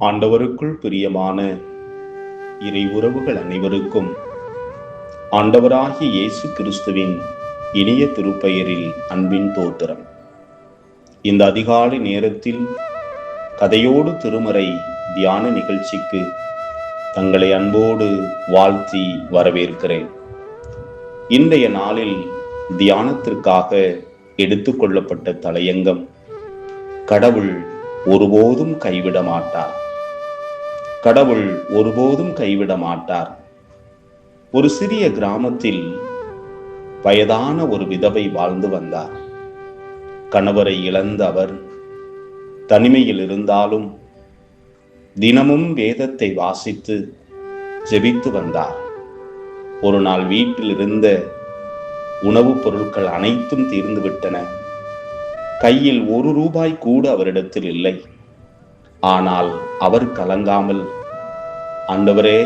ஆண்டவருக்குள் பிரியமான இறை உறவுகள் அனைவருக்கும் ஆண்டவராகிய இயேசு கிறிஸ்துவின் இனிய திருப்பெயரில் அன்பின் தோத்திரம். இந்த அதிகாலை நேரத்தில் கதையோடு திருமறை தியான நிகழ்ச்சிக்கு தங்களை அன்போடு வாழ்த்தி வரவேற்கிறேன். இன்றைய நாளில் தியானத்திற்காக எடுத்துக்கொள்ளப்பட்ட தலையங்கம், கடவுள் ஒருபோதும் கைவிட மாட்டார். கடவுள் ஒருபோதும் கைவிட மாட்டார். ஒரு சிறிய கிராமத்தில் வயதான ஒரு விதவை வாழ்ந்து வந்தார். கணவரை இழந்த அவர் தனிமையில் இருந்தாலும் தினமும் வேதத்தை வாசித்து ஜெபித்து வந்தார். ஒரு நாள் வீட்டில் இருந்த உணவுப் பொருட்கள் அனைத்தும் தீர்ந்துவிட்டன. கையில் 1 ரூபாய் கூட அவரிடத்தில் இல்லை. ஆனால் அவர் கலங்காமல், ஆண்டவரே,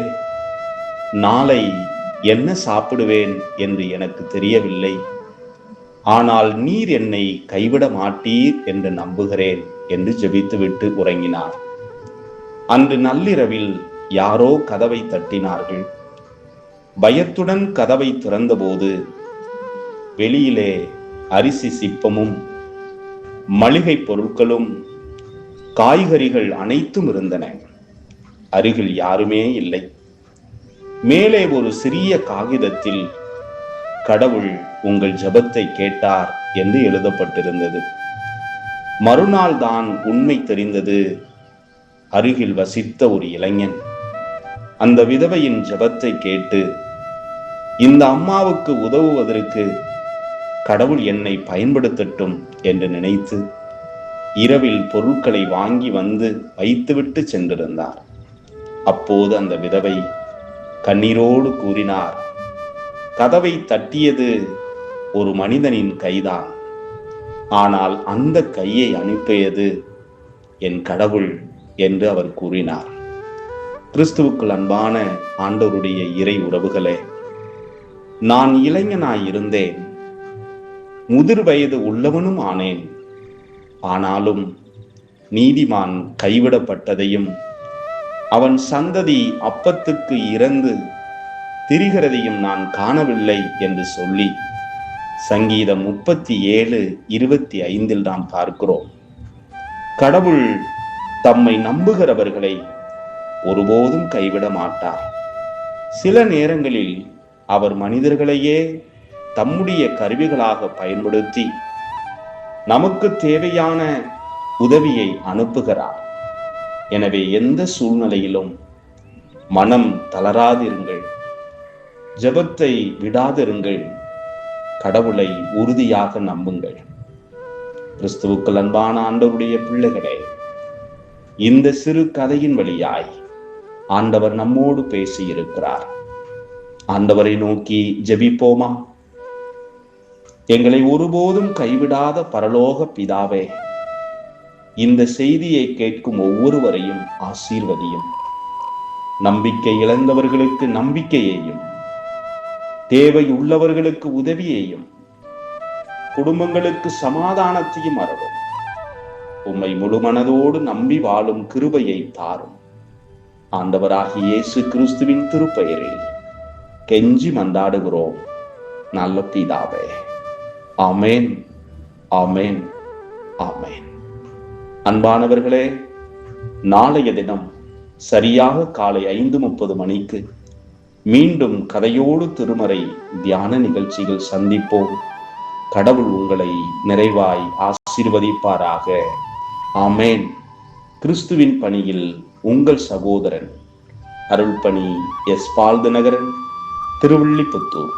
நாளை என்ன சாப்பிடுவேன் என்று எனக்கு தெரியவில்லை, ஆனால் நீர் என்னை கைவிட மாட்டீர் என்று நம்புகிறேன் என்று ஜெபித்துவிட்டு உறங்கினார். அன்று நள்ளிரவில் யாரோ கதவை தட்டினார்கள். பயத்துடன் கதவை திறந்தபோது வெளியிலே அரிசி சிப்பமும் மளிகை பொருட்களும் காய்கறிகள் அனைத்தும் இருந்தன. அருகில் யாருமே இல்லை. மேலே ஒரு சிறிய காகிதத்தில் கடவுள் உங்கள் ஜெபத்தை கேட்டார் என்று எழுதப்பட்டிருந்தது. மறுநாள் தான் உண்மை தெரிந்தது. அருகில் வசித்த ஒரு இளைஞன் அந்த விதவையின் ஜெபத்தை கேட்டு, இந்த அம்மாவுக்கு உதவுவதற்கு கடவுள் என்னை பயன்படுத்தட்டும் என்று நினைத்து இரவில் பொருட்களை வாங்கி வந்து வைத்துவிட்டு சென்றிருந்தார். அப்போது அந்த விதவை கண்ணீரோடு கூறினார், கதவை தட்டியது ஒரு மனிதனின் கைதான், ஆனால் அந்த கையை அனுப்பியது என் கடவுள் என்று அவர் கூறினார். கிறிஸ்துவுக்குள் அன்பான ஆண்டவருடைய இறை உறவுகளே, நான் இளைஞனாய் இருந்தேன், முதிர் வயது உள்ளவனும் ஆனேன். ஆனாலும் நீதிமான் கைவிடப்பட்டதையும் அவன் சந்ததி அப்பத்துக்கு இறந்து திரிகிறதையும் நான் காணவில்லை என்று சொல்லி சங்கீதம் 37:25 நாம் பார்க்கிறோம். கடவுள் தம்மை நம்புகிறவர்களை ஒருபோதும் கைவிட மாட்டார். சில நேரங்களில் அவர் மனிதர்களையே தம்முடைய கருவிகளாக பயன்படுத்தி நமக்கு தேவையான உதவியை அனுப்புகிறார். எனவே எந்த சூழ்நிலையிலும் மனம் தளராதிருங்கள், ஜெபத்தை விடாதிருங்கள், கடவுளை உறுதியாக நம்புங்கள். கிறிஸ்துவுக்குள் அன்பான ஆண்டவருடைய பிள்ளைகளே, இந்த சிறு கதையின் வழியாய் ஆண்டவர் நம்மோடு பேசியிருக்கிறார். ஆண்டவரை நோக்கி ஜெபிப்போமா? எங்களை ஒருபோதும் கைவிடாத பரலோக பிதாவே, இந்த செய்தியை கேட்கும் ஒவ்வொருவரையும் ஆசீர்வதியும். நம்பிக்கை இழந்தவர்களுக்கு நம்பிக்கையையும், தேவை உள்ளவர்களுக்கு உதவியையும், குடும்பங்களுக்கு சமாதானத்தையும் அருளும். உம்மை முழு மனதோடு நம்பி வாழும் கிருபையை தாரும். ஆண்டவராகிய இயேசு கிறிஸ்துவின் திருப்பெயரில் கெஞ்சி மன்றாடுகிறோம் நல்ல பிதாவே. ஆமென், ஆமென், ஆமென். அன்பானவர்களே, நாளைய தினம் சரியாக காலை 5:30 மணிக்கு மீண்டும் கதையோடு திருமறை தியான நிகழ்ச்சிகள் சந்திப்போம். கடவுள் உங்களை நிறைவாய் ஆசீர்வதிப்பாராக. ஆமென். கிறிஸ்துவின் பணியில் உங்கள் சகோதரன் அருள்பணி எஸ். பால்தநகரன், திருவில்லிபுத்தூர்.